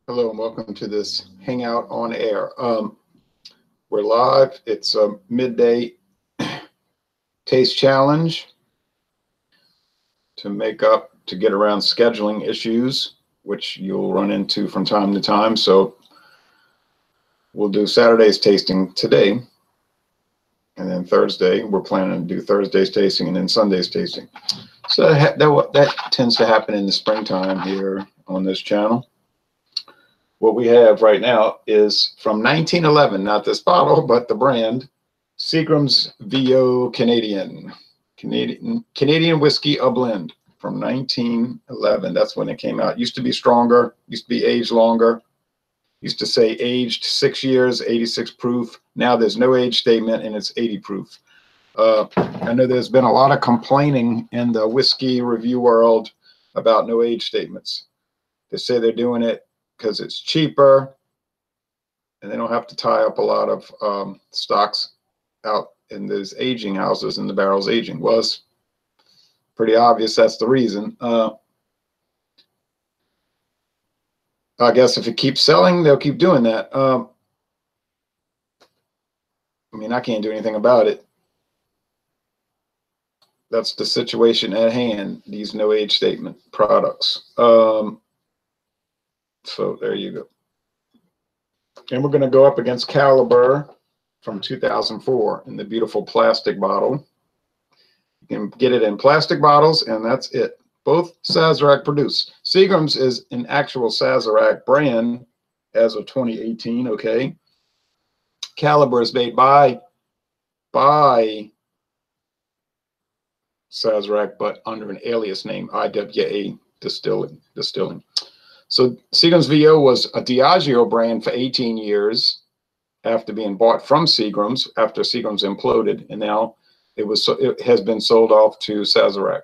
Hello and welcome to this Hangout on Air. We're live. It's a midday taste challenge to get around scheduling issues, which you'll run into from time to time. So we'll do Saturday's tasting today, and then Thursday we're planning to do Thursday's tasting and then Sunday's tasting. So that tends to happen in the springtime here on this channel. What we have right now is from 1911, not this bottle, but the brand, Seagram's VO Canadian whiskey, a blend from 1911. That's when it came out. Used to be stronger, used to be aged longer. Used to say aged 6 years, 86 proof. Now there's no age statement and it's 80 proof. I know there's been a lot of complaining in the whiskey review world about no age statements. They say they're doing it because it's cheaper and they don't have to tie up a lot of stocks out in those aging houses and the barrels aging. Well, it's pretty obvious that's the reason. I guess if it keeps selling, they'll keep doing that. I mean, I can't do anything about it. That's the situation at hand, these no age statement products. So there you go. And we're going to go up against Caliber from 2004 in the beautiful plastic bottle. You can get it in plastic bottles, and that's it. Both Sazerac produced. Seagram's is an actual Sazerac brand as of 2018, okay? Caliber is made by Sazerac, but under an alias name, IWA Distilling. So Seagram's VO was a Diageo brand for 18 years after being bought from Seagram's after Seagram's imploded, and now it has been sold off to Sazerac.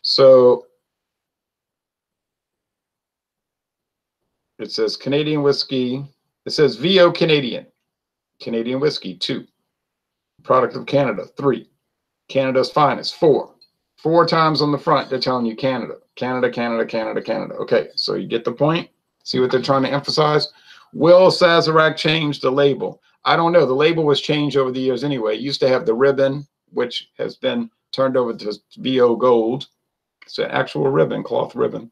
So it says Canadian whiskey. It says VO Canadian whiskey 2, product of Canada 3, Canada's finest 4. 4 times on the front they're telling you Canada. Okay, so you get the point. See what they're trying to emphasize? Will Sazerac change the label? I don't know. The label was changed over the years anyway. It used to have the ribbon, which has been turned over to VO Gold. It's an actual ribbon, cloth ribbon.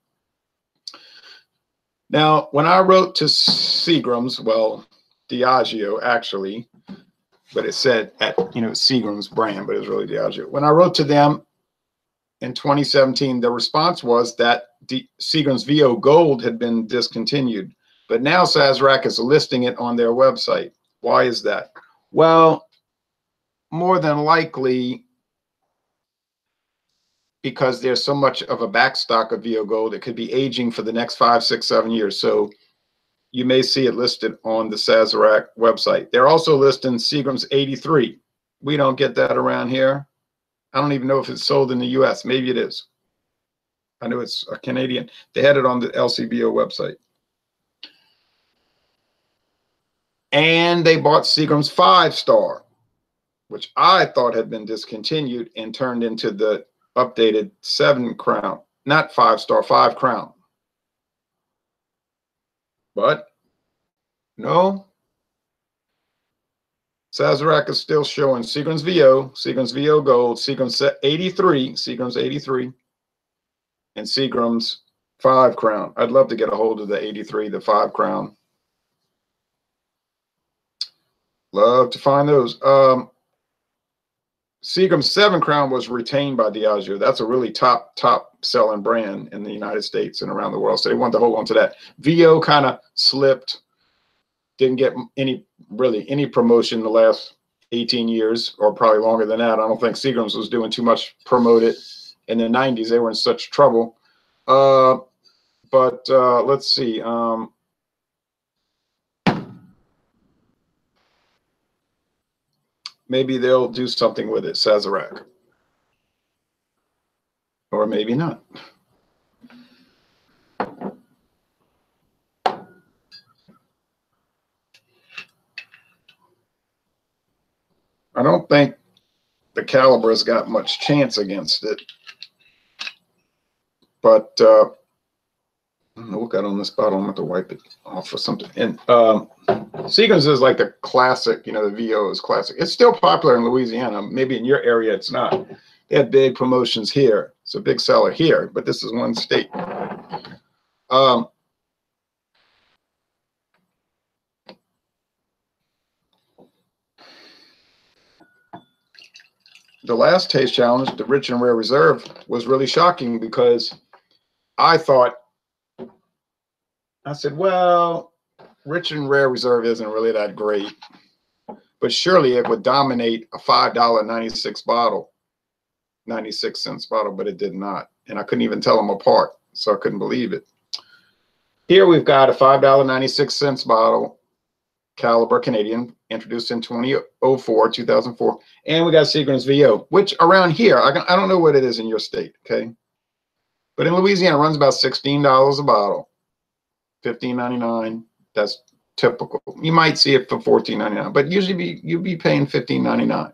Now, when I wrote to Seagram's, well, Diageo actually, but it said at Seagram's brand, but it was really Diageo. When I wrote to them in 2017, the response was that Seagram's VO Gold had been discontinued, but now Sazerac is listing it on their website. Why is that? Well, more than likely because there's so much of a backstock of VO Gold, it could be aging for the next 5, 6, 7 years. So you may see it listed on the Sazerac website. They're also listing Seagram's 83. We don't get that around here. I don't even know if it's sold in the US. Maybe it is. I know it's a Canadian. They had it on the LCBO website. And they bought Seagram's 5-star, which I thought had been discontinued and turned into the updated 7 Crown. Not 5-star, 5 Crown. But no. Sazerac is still showing Seagram's VO Gold, Seagram's 83, and Seagram's 5 Crown. I'd love to get a hold of the 83, the 5 Crown. Love to find those. Seagram's 7 Crown was retained by Diageo. That's a really top selling brand in the United States and around the world. So they wanted to hold on to that. VO kind of slipped. Didn't get any promotion in the last 18 years, or probably longer than that. I don't think Seagram's was doing too much promoted in the 90s. They were in such trouble. But let's see. Maybe they'll do something with it, Sazerac. Or maybe not. I don't think the Caliber's got much chance against it. But Look out on this bottle. I'm going to wipe it off or something. And Seagram's is like the classic, you know, the VO is classic. It's still popular in Louisiana. Maybe in your area it's not. They have big promotions here. It's a big seller here, but this is one state. The last taste challenge, the Rich and Rare Reserve, was really shocking because I said, well, Rich and Rare Reserve isn't really that great, but surely it would dominate a $5.96 bottle, 96 cents bottle, but it did not. And I couldn't even tell them apart, so I couldn't believe it. Here we've got a $5.96 bottle, Caliber Canadian, introduced in 2004. And we got Seagram's VO, which around here, I don't know what it is in your state, okay? But in Louisiana, it runs about $16 a bottle, $15.99. That's typical. You might see it for $14.99, but usually you'd be paying $15.99.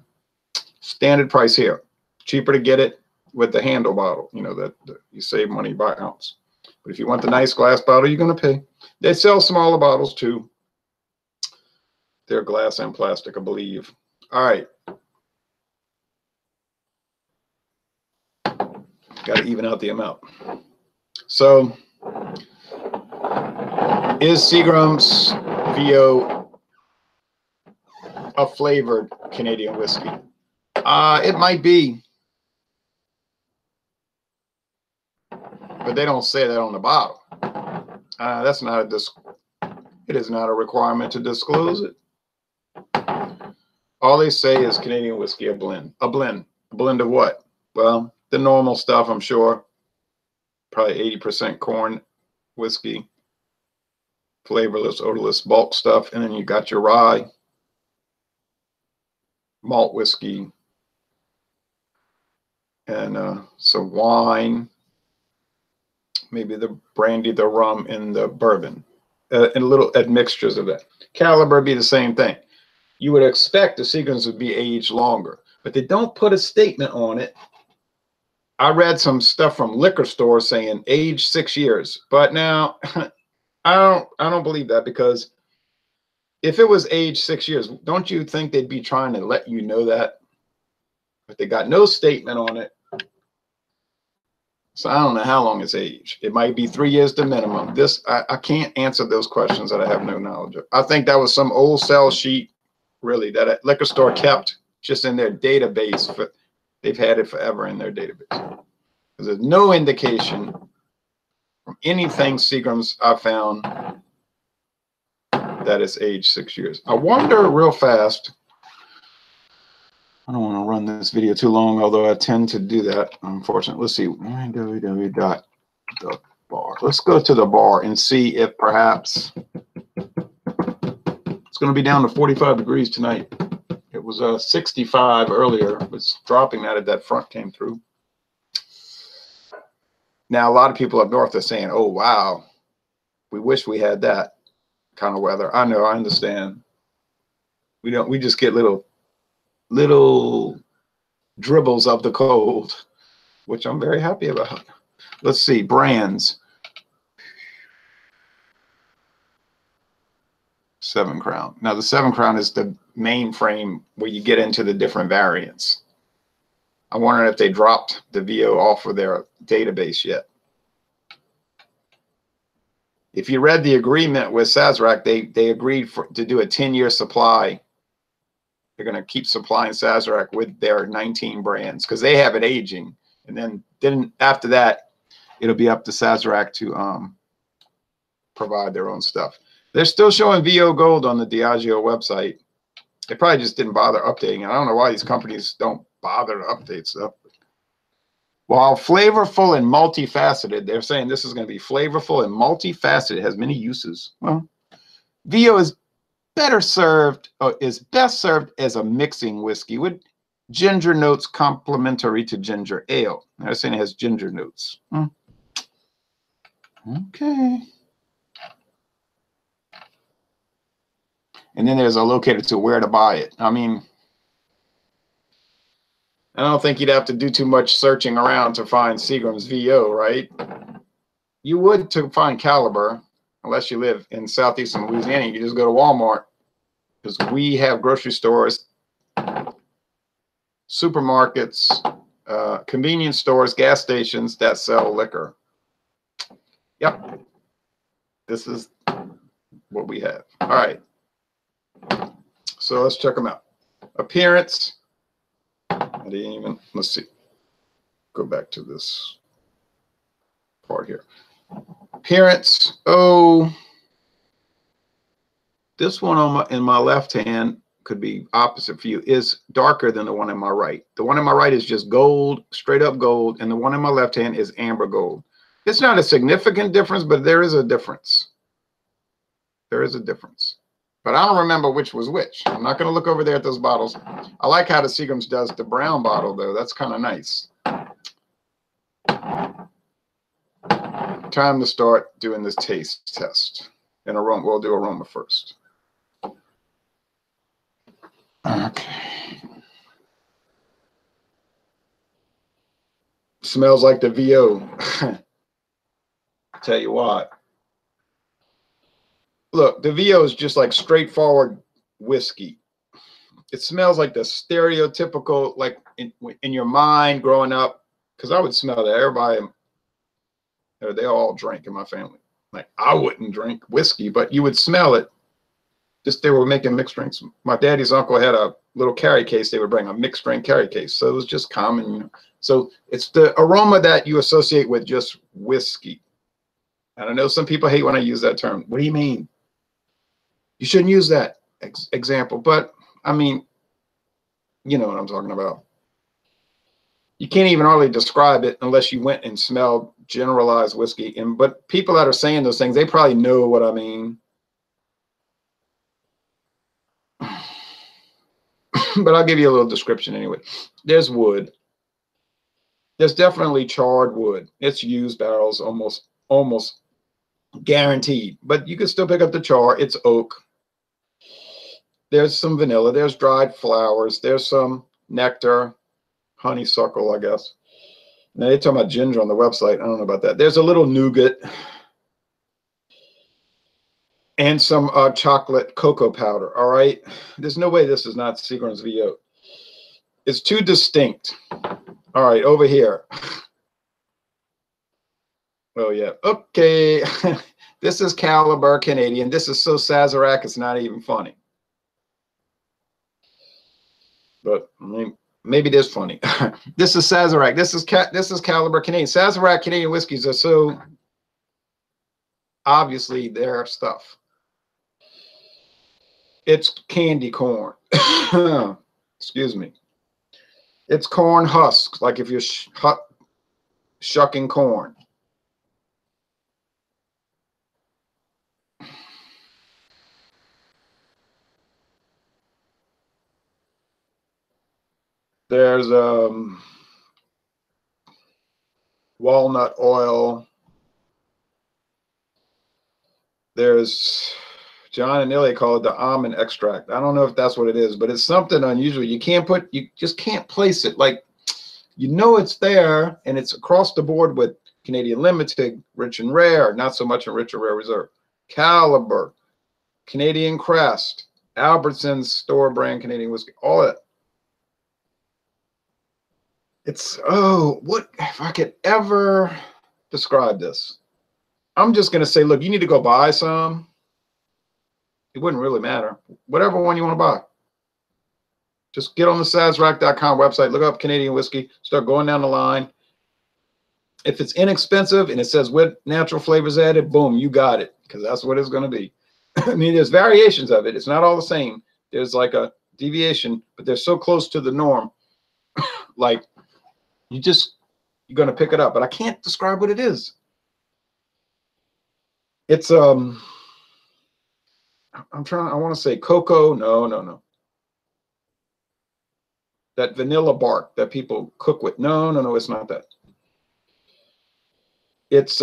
Standard price here. Cheaper to get it with the handle bottle, you know, that you save money by ounce. But if you want the nice glass bottle, you're going to pay. They sell smaller bottles too. They're glass and plastic, I believe. All right. Got to even out the amount. So, is Seagram's VO a flavored Canadian whiskey? It might be. But they don't say that on the bottle. That's not it is not a requirement to disclose it. All they say is Canadian whiskey, a blend. A blend of what? Well, the normal stuff, I'm sure. Probably 80% corn whiskey, flavorless, odorless bulk stuff. And then you got your rye, malt whiskey, and some wine, maybe the brandy, the rum, and the bourbon, and little admixtures of that. Caliber be the same thing. You would expect the Seagrams would be aged longer, but they don't put a statement on it. I read some stuff from liquor stores saying age 6 years, but now I don't believe that, because if it was age 6 years, don't you think they'd be trying to let you know that? But they got no statement on it. So I don't know how long it's aged. It might be 3 years the minimum. I can't answer those questions that I have no knowledge of. I think that was some old sell sheet, really, that a liquor store kept just in their database. They've had it forever in their database. There's no indication from anything Seagram's I found that it's aged 6 years. I wonder real fast. I don't want to run this video too long, although I tend to do that, unfortunately. Let's see, www.thebar. Let's go to the bar and see if perhaps it's going to be down to 45 degrees tonight. It was 65 earlier. It's dropping that as that front came through. Now, a lot of people up north are saying, oh, wow, we wish we had that kind of weather. I know, I understand. We just get little dribbles of the cold, which I'm very happy about. Let's see, brands. 7 Crown. Now the 7 Crown is the mainframe where you get into the different variants. I wonder if they dropped the VO off of their database yet. If you read the agreement with Sazerac, they agreed to do a 10-year supply. They're going to keep supplying Sazerac with their 19 brands because they have it aging. And then after that, it'll be up to Sazerac to provide their own stuff. They're still showing VO Gold on the Diageo website. They probably just didn't bother updating it. I don't know why these companies don't bother to update stuff. While flavorful and multifaceted, they're saying this is going to be flavorful and multifaceted. It has many uses. Well, VO is best served as a mixing whiskey with ginger notes complementary to ginger ale. They're saying it has ginger notes. Okay. And then there's a locator to where to buy it. I mean, I don't think you'd have to do too much searching around to find Seagram's VO, right? you would to find Caliber, unless you live in southeastern Louisiana. You just go to Walmart, because we have grocery stores, supermarkets, convenience stores, gas stations that sell liquor. Yep. This is what we have. All right. So let's check them out. Appearance. I didn't even, let's see. Go back to this part here. Appearance. Oh, this one on in my left hand could be opposite for you, is darker than the one in my right. The one in my right is just gold, straight up gold, and the one in my left hand is amber gold. It's not a significant difference, but there is a difference. There is a difference. But I don't remember which was which. I'm not going to look over there at those bottles. I like how the Seagrams does the brown bottle, though. That's kind of nice. Time to start doing this taste test. And aroma. We'll do aroma first. Okay. Smells like the VO. Tell you what. Look, the VO is just like straightforward whiskey. It smells like the stereotypical, like in your mind growing up, because I would smell that. Everybody, they all drank in my family. Like, I wouldn't drink whiskey, but you would smell it. Just they were making mixed drinks. My daddy's uncle had a little carry case. They would bring a mixed drink carry case. So it was just common, you know. So it's the aroma that you associate with just whiskey. And I know some people hate when I use that term. What do you mean? You shouldn't use that example. But, I mean, you know what I'm talking about. You can't even hardly describe it unless you went and smelled generalized whiskey. But people that are saying those things, they probably know what I mean. But I'll give you a little description anyway. There's wood. There's definitely charred wood. It's used barrels almost guaranteed. But you can still pick up the char. It's oak. There's some vanilla. There's dried flowers. There's some nectar, honeysuckle, I guess. Now they're talking about ginger on the website. I don't know about that. There's a little nougat and some chocolate cocoa powder. All right. There's no way this is not Seagram's VO. It's too distinct. All right, over here. Oh yeah. Okay. This is Caliber Canadian. This is so Sazerac, it's not even funny. But I mean, maybe it is funny. This is Sazerac. This is Caliber Canadian. Sazerac Canadian whiskeys are so obviously their stuff. It's candy corn. Excuse me. It's corn husks, like if you're shucking corn. There's walnut oil. There's John and Ilya call it the almond extract. I don't know if that's what it is, but it's something unusual. You just can't place it. Like, you know it's there, and it's across the board with Canadian Limited, Rich and Rare, not so much in Rich and Rare Reserve, Caliber, Canadian Crest, Albertson's store brand Canadian whiskey, all that. It's, oh, what if I could ever describe this? I'm just going to say, look, you need to go buy some. It wouldn't really matter. Whatever one you want to buy. Just get on the Sazerac.com website, look up Canadian whiskey, start going down the line. If it's inexpensive and it says with natural flavors added, boom, you got it, because that's what it's going to be. I mean, there's variations of it. It's not all the same. There's like a deviation, but they're so close to the norm. Like, you're going to pick it up, but I can't describe what it is. It's, I want to say cocoa. No. That vanilla bark that people cook with. No, it's not that. It's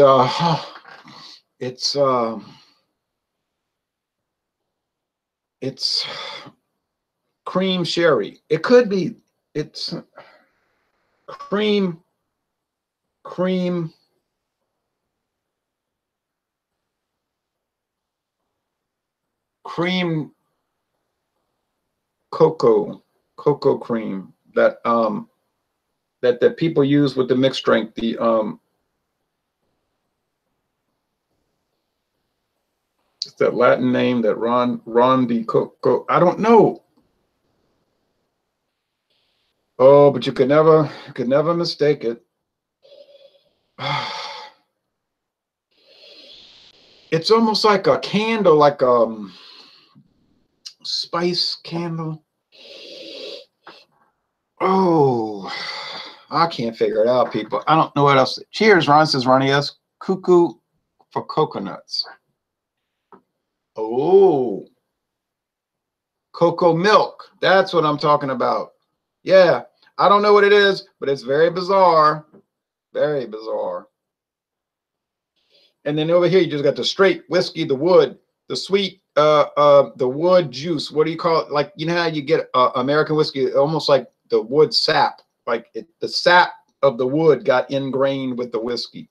cream sherry. It could be, it's cream. cream cocoa cream that that people use with the mixed drink. The it's that Latin name that Ron de Coco. I don't know. Oh, but you could never mistake it. It's almost like a candle, like spice candle. Oh, I can't figure it out, people. I don't know what else. Cheers, Ron, says Ronnie S. Cuckoo for coconuts. Oh, cocoa milk. That's what I'm talking about. Yeah, I don't know what it is, but it's very bizarre. Very bizarre. And then over here, you just got the straight whiskey, the wood, the sweet, the wood juice. What do you call it? Like, you know how you get American whiskey, almost like the wood sap. Like the sap of the wood got ingrained with the whiskey.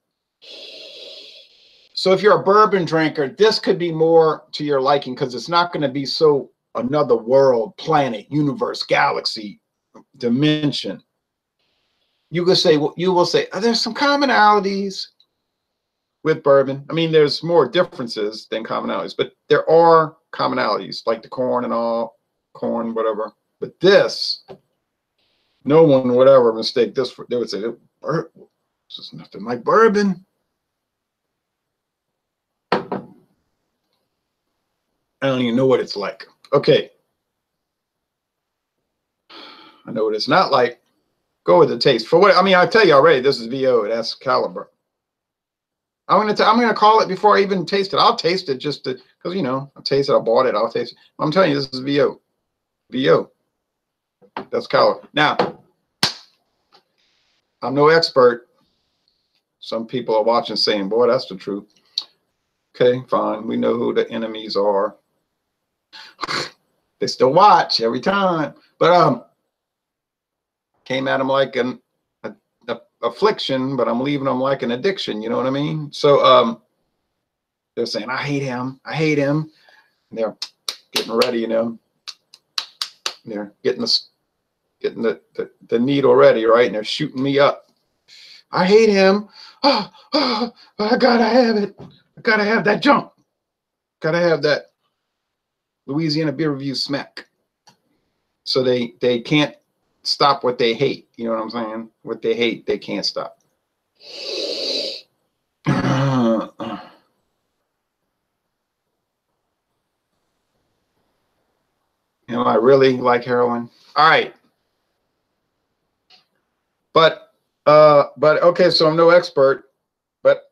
So if you're a bourbon drinker, this could be more to your liking because it's not going to be so another world, planet, universe, galaxy, dimension. You will say, oh, there's some commonalities with bourbon. I mean, there's more differences than commonalities, but there are commonalities, like the corn and all, corn, whatever. But this, no one would ever mistake this for, they would say, this is nothing like bourbon. I don't even know what it's like. Okay. I know what it's not like. Go with the taste. For what, I mean, I tell you already, this is VO. That's caliber. I'm gonna call it before I even taste it. I'll taste it just to, because you know, I'll taste it. I bought it. I'll taste it. I'm telling you, this is VO. VO. That's caliber. Now, I'm no expert. Some people are watching saying, "Boy, that's the truth." Okay, fine. We know who the enemies are. They still watch every time, but came at them like an affliction, but I'm leaving them like an addiction. You know what I mean? So they're saying, I hate him. I hate him. And they're getting ready, you know. They're getting the needle ready, right? And they're shooting me up. I hate him. Oh, I gotta have it. I gotta have that jump. Gotta have that Louisiana Beer Review smack. So they can't stop what they hate. You know what I'm saying? What they hate, they can't stop. Am I really like heroin? All right. But okay, so I'm no expert, but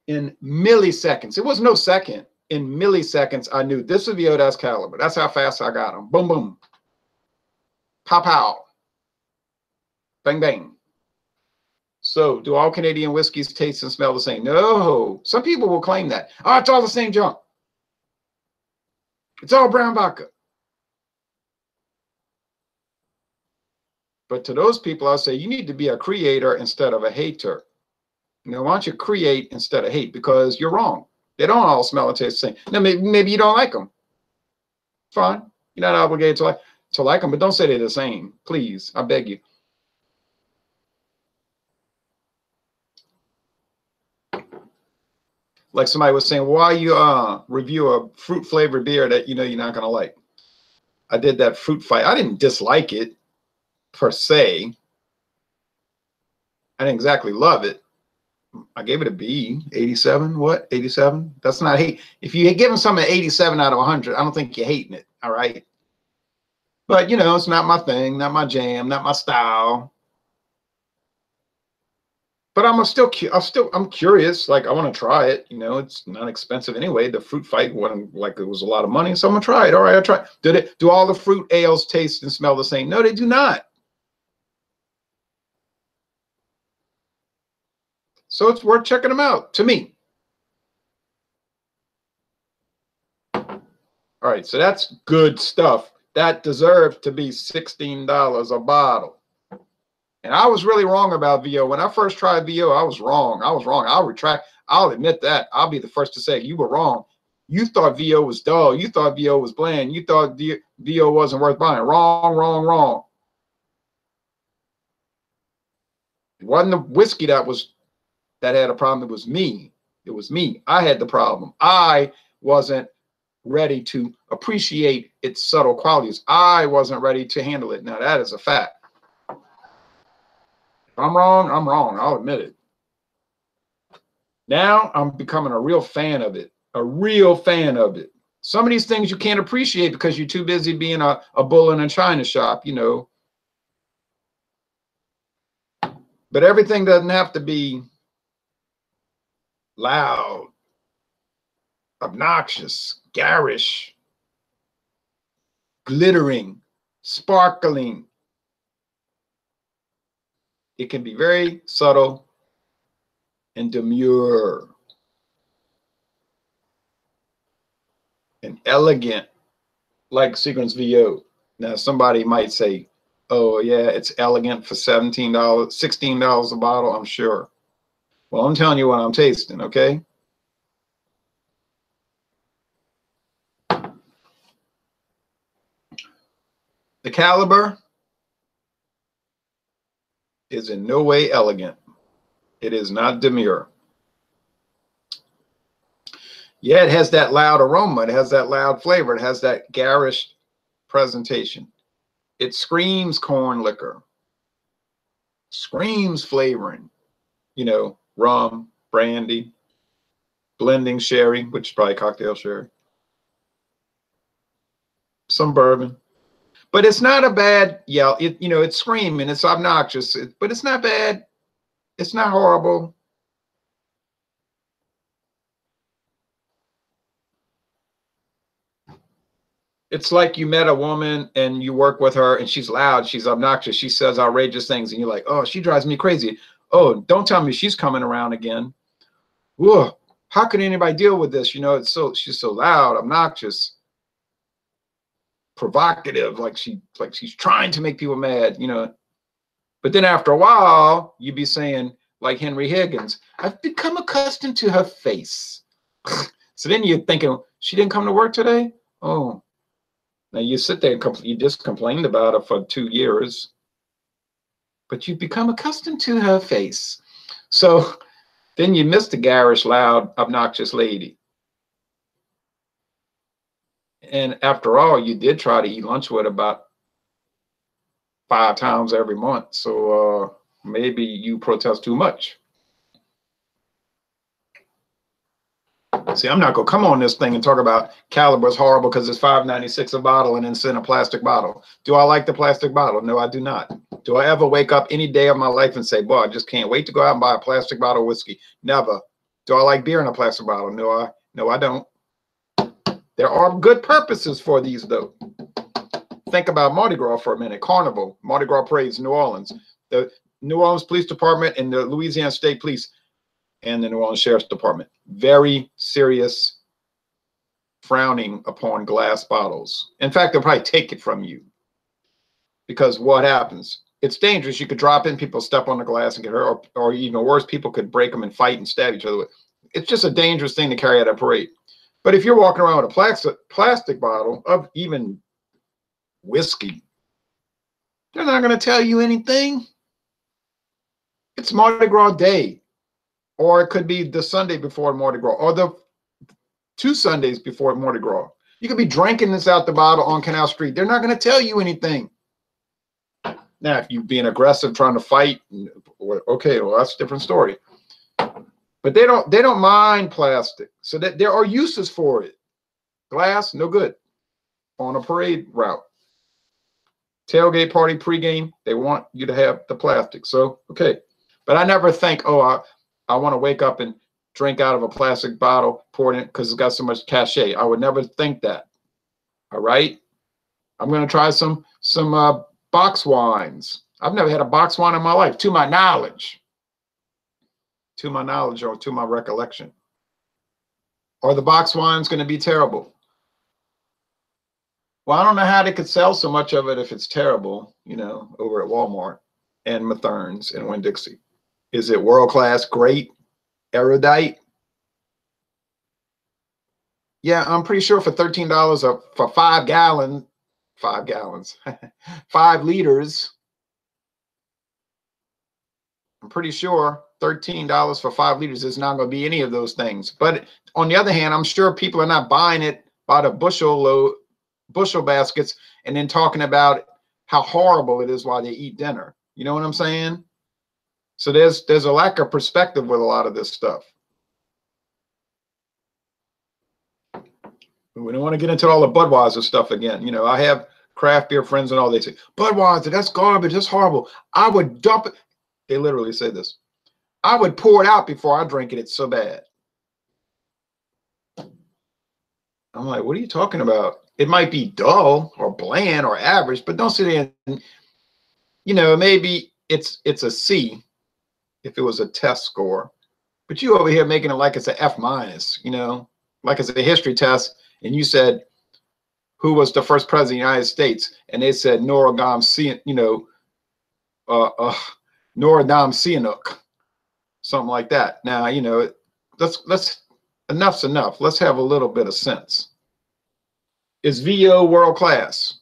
in milliseconds, it was no second. In milliseconds, I knew this would be Odas caliber. That's how fast I got them. Boom, boom. Pow, pow. Bang, bang. So do all Canadian whiskeys taste and smell the same? No. Some people will claim that. Oh, it's all the same junk. It's all brown vodka. But to those people, I'll say you need to be a creator instead of a hater. You know, why don't you create instead of hate? Because you're wrong. They don't all smell and taste the same. Now, maybe you don't like them. Fine. You're not obligated to like them, but don't say they're the same. Please, I beg you. Like somebody was saying, why you review a fruit flavored beer that you know you're not gonna like? I did that fruit fight. I didn't dislike it per se. I didn't exactly love it. I gave it a B. 87. What? 87? That's not hate. If you give something an 87 out of 100, I don't think you're hating it. All right. But you know, it's not my thing, not my jam, not my style. But I'm curious. Like, I want to try it. You know, it's not expensive anyway. The fruit fight wasn't like it was a lot of money, so I'm gonna try it. All right, I try. Do all the fruit ales taste and smell the same? No, they do not. So it's worth checking them out to me. All right, so that's good stuff. That deserved to be $16 a bottle. And I was really wrong about VO. When I first tried VO, I was wrong. I'll retract. I'll admit that. I'll be the first to say you were wrong. You thought VO was dull. You thought VO was bland. You thought VO wasn't worth buying. Wrong, wrong, wrong. It wasn't the whiskey that had a problem. It was me. It was me. I had the problem. I wasn't ready to appreciate its subtle qualities. I wasn't ready to handle it. Now that is a fact. If I'm wrong, I'm wrong. I'll admit it. Now I'm becoming a real fan of it. A real fan of it. Some of these things you can't appreciate because you're too busy being a bull in a china shop, you know. But everything doesn't have to be loud, obnoxious, garish, glittering, sparkling. It can be very subtle and demure and elegant, like Seagram's VO. Now, somebody might say, oh, yeah, it's elegant for $17, $16 a bottle, I'm sure. Well, I'm telling you what I'm tasting, okay? The caliber is in no way elegant. It is not demure. Yeah, it has that loud aroma. It has that loud flavor. It has that garish presentation. It screams corn liquor, screams flavoring, you know, rum, brandy, blending sherry, which is probably cocktail sherry, some bourbon. But it's not a bad yell. You know, it's screaming, it's obnoxious, but it's not bad. It's not horrible. It's like you met a woman and you work with her and she's loud, she's obnoxious, she says outrageous things, and you're like, oh, she drives me crazy. Oh, don't tell me she's coming around again. Whoa, how can anybody deal with this? You know, she's so loud, obnoxious, provocative, like she's trying to make people mad, you know. But then after a while, you'd be saying, like Henry Higgins, I've become accustomed to her face. So then you're thinking, she didn't come to work today? Oh. Now you sit there and you just complained about her for 2 years, but you've become accustomed to her face. So then you miss the garish, loud, obnoxious lady. And after all, you did try to eat lunch with about 5 times every month. So maybe you protest too much. See, I'm not going to come on this thing and talk about caliber's horrible because it's $5.96 a bottle and then it's in a plastic bottle. Do I like the plastic bottle? No, I do not. Do I ever wake up any day of my life and say, boy, I just can't wait to go out and buy a plastic bottle of whiskey? Never. Do I like beer in a plastic bottle? No, I don't. There are good purposes for these, though. Think about Mardi Gras for a minute. Carnival, Mardi Gras parades, New Orleans. The New Orleans Police Department and the Louisiana State Police and the New Orleans Sheriff's Department. Very serious frowning upon glass bottles. In fact, they'll probably take it from you. Because what happens? It's dangerous. You could drop in, people step on the glass and get hurt, or even worse, people could break them and fight and stab each other with. It's just a dangerous thing to carry at a parade. But if you're walking around with a plastic bottle of even whiskey, they're not going to tell you anything. It's Mardi Gras Day. Or it could be the Sunday before Mardi Gras, or the 2 Sundays before Mardi Gras. You could be drinking this out the bottle on Canal Street. They're not going to tell you anything. Now, if you're being aggressive, trying to fight, okay, well, that's a different story. But they don't mind plastic. So that there are uses for it. Glass, no good on a parade route. Tailgate party, pregame, they want you to have the plastic. So, okay. But I never think, oh, I want to wake up and drink out of a plastic bottle, pour it in because it's got so much cachet. I would never think that. All right. I'm going to try some box wines. I've never had a box wine in my life, to my knowledge. To my knowledge or to my recollection. Are the box wines going to be terrible? Well, I don't know how they could sell so much of it if it's terrible, you know, over at Walmart and Mathern's and Winn-Dixie. Is it world-class, great, erudite? Yeah, I'm pretty sure for $13 for 5 gallons, 5 liters. I'm pretty sure $13 for 5 liters is not going to be any of those things. But on the other hand, I'm sure people are not buying it by the bushel baskets and then talking about how horrible it is while they eat dinner. You know what I'm saying? So there's a lack of perspective with a lot of this stuff. We don't want to get into all the Budweiser stuff again. You know, I have craft beer friends and all. They say, Budweiser, that's garbage. That's horrible. I would dump it. They literally say this. I would pour it out before I drink it. It's so bad. I'm like, what are you talking about? It might be dull or bland or average, but don't sit there and, you know, maybe it's a C if it was a test score. But you over here making it like it's an F minus, you know, like it's a history test. And you said, who was the first president of the United States? And they said Norodom Sihanouk, something like that. Now, you know, let's enough's enough. Let's have a little bit of sense. Is VO world class?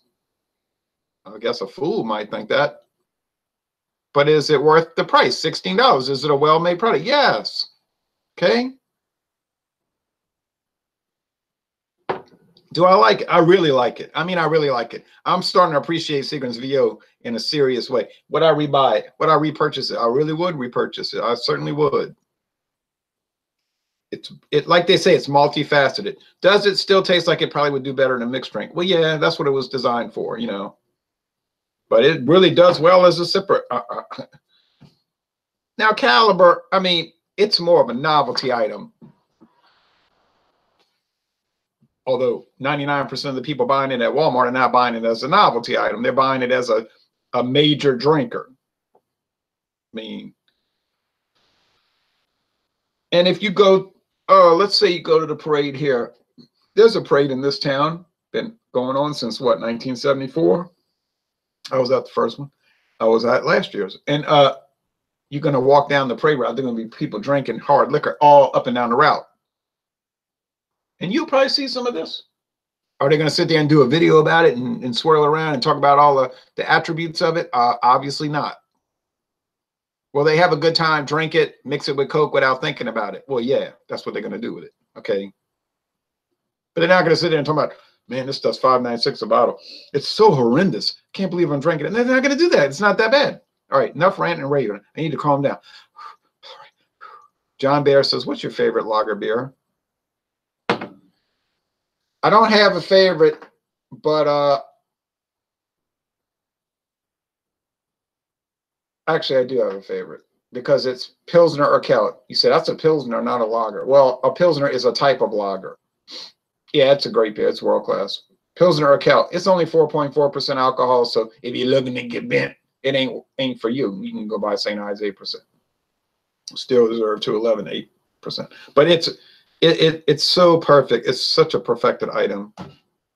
I guess a fool might think that. But is it worth the price? $16. Is it a well-made product? Yes. Okay. Do I like it? I really like it. I mean, I really like it. I'm starting to appreciate Seagram's VO in a serious way. Would I rebuy it? Would I repurchase it? I really would repurchase it. I certainly would. It like they say, it's multifaceted. Does it still taste like it probably would do better in a mixed drink? Well, yeah, that's what it was designed for, you know. But it really does well as a sipper. Now, Caliber, I mean, it's more of a novelty item. Although 99% of the people buying it at Walmart are not buying it as a novelty item. They're buying it as a major drinker. I mean, and if you go, let's say you go to the parade here. There's a parade in this town, been going on since what, 1974? I was at the first one. I was at last year's. And you're going to walk down the parade route. There are going to be people drinking hard liquor all up and down the route. And you'll probably see some of this. Are they going to sit there and do a video about it and swirl around and talk about all the attributes of it? Obviously not. Will they have a good time, drink it, mix it with Coke without thinking about it? Well, yeah, that's what they're going to do with it. Okay. But they're not going to sit there and talk about, man, this stuff's $5.96 a bottle. It's so horrendous. Can't believe I'm drinking it. And they're not going to do that. It's not that bad. All right, enough ranting and raving. I need to calm down. John Bear says, what's your favorite lager beer? I don't have a favorite, but actually I do have a favorite because it's Pilsner or Urquell. You said that's a Pilsner, not a lager. Well, a Pilsner is a type of lager. Yeah, it's a great beer. It's world class. Pilsner or Urquell. It's only 4.4% alcohol, so if you're looking to get bent, it ain't for you. You can go buy St. Ives 8%. Still reserved to 8%. But it's so perfect. It's such a perfected item.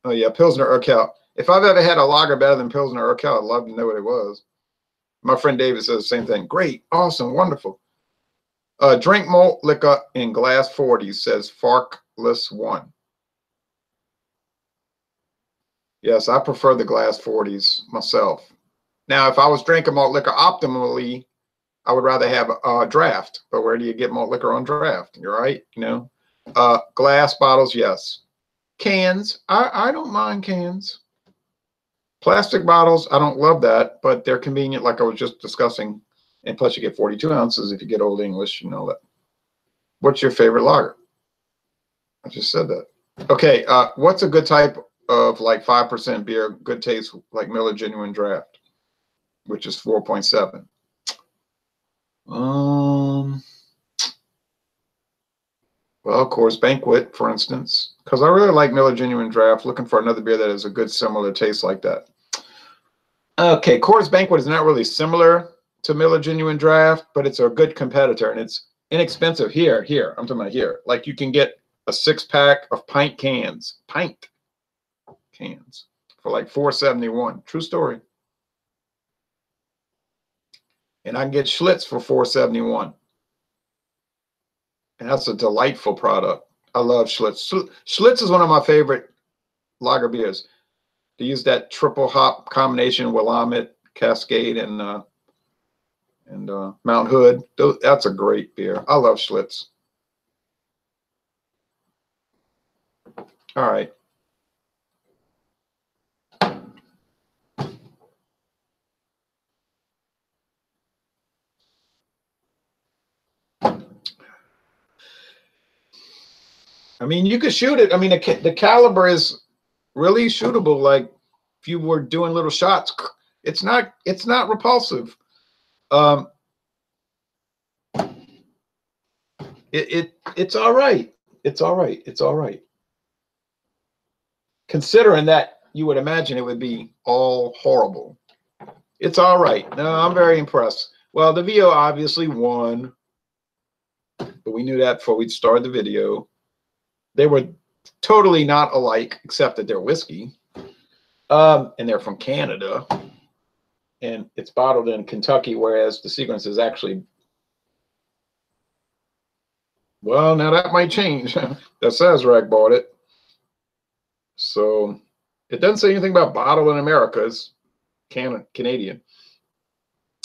Oh yeah, Pilsner Urquell. If I've ever had a lager better than Pilsner Urquell, I'd love to know what it was. My friend David says the same thing. Great, awesome, wonderful. Drink malt liquor in glass 40, says Farkless One. Yes, I prefer the glass 40s myself. Now, if I was drinking malt liquor optimally, I would rather have a draft. But where do you get malt liquor on draft? You're right, you know. Glass bottles, yes. Cans, I don't mind cans. Plastic bottles, I don't love that, but they're convenient, like I was just discussing. And plus, you get 42 ounces if you get Old English, you know that. What's your favorite lager? I just said that. Okay, what's a good type of like 5% beer, good taste, like Miller Genuine Draft, which is 4.7? Well, Coors Banquet, for instance, because I really like Miller Genuine Draft. Looking for another beer that has a good similar taste like that. Okay, Coors Banquet is not really similar to Miller Genuine Draft, but it's a good competitor, and it's inexpensive. Here, I'm talking about here. Like you can get a 6-pack of pint cans for like $4.71. True story. And I can get Schlitz for $4.71. And that's a delightful product. I love Schlitz. Schlitz is one of my favorite lager beers. They use that triple hop combination, Willamette, Cascade, and Mount Hood. That's a great beer. I love Schlitz. All right. I mean, you could shoot it. I mean, the caliber is really shootable. Like if you were doing little shots, it's not repulsive. It's all right. It's all right. It's all right. Considering that you would imagine it would be all horrible. It's all right. No, I'm very impressed. Well, the VO obviously won, but we knew that before we started the video. They were totally not alike, except that they're whiskey. And they're from Canada. And it's bottled in Kentucky, whereas the Seagram is actually, well, now that might change. That Sazerac bought it. So it doesn't say anything about bottled in America. It's Canadian.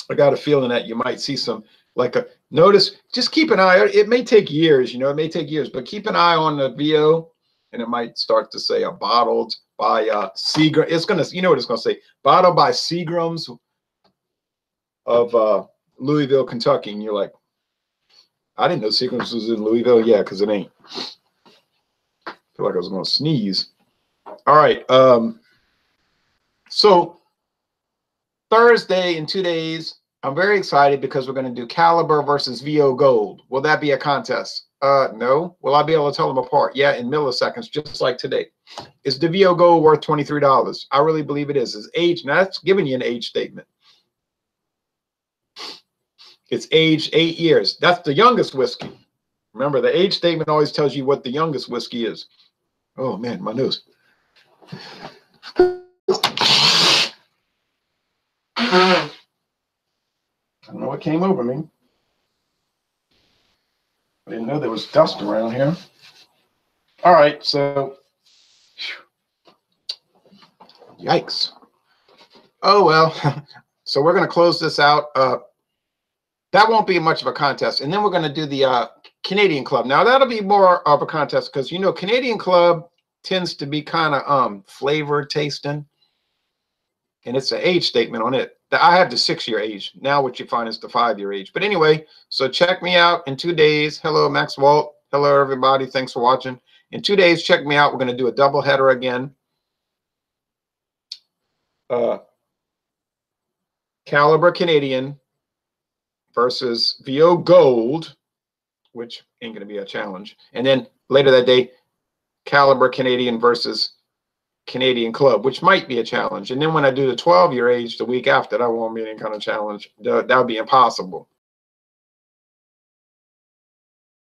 I got a feeling that you might see some, like a, notice, just keep an eye. It may take years, you know, it may take years, but keep an eye on the VO, and it might start to say a bottled by Seagram. It's going to, you know what it's going to say, bottled by Seagrams of Louisville, Kentucky. And you're like, I didn't know Seagrams was in Louisville. Yeah, because it ain't. I feel like I was going to sneeze. All right. So Thursday in 2 days, I'm very excited because we're going to do Caliber versus VO Gold. Will that be a contest? No. Will I be able to tell them apart? Yeah, in milliseconds, just like today. Is the VO Gold worth $23? I really believe it is. It's age. Now that's giving you an age statement. It's aged 8 years. That's the youngest whiskey. Remember, the age statement always tells you what the youngest whiskey is. Oh man, my nose. I don't know what came over me. I didn't know there was dust around here. All right, so yikes. Oh well. So we're going to close this out. That won't be much of a contest, and then we're going to do the Canadian Club. Now that'll be more of a contest because you know Canadian Club tends to be kind of flavor tasting, and it's an age statement on it. I have the 6-year age. Now what you find is the 5-year age. But anyway, so check me out in 2 days. Hello, Max Walt. Hello, everybody. Thanks for watching. In 2 days, check me out. We're going to do a double header again. Caliber Canadian versus VO Gold, which ain't going to be a challenge. And then later that day, Caliber Canadian versus Canadian Club, which might be a challenge. And then when I do the 12-year age the week after, that won't be any kind of challenge. That would be impossible.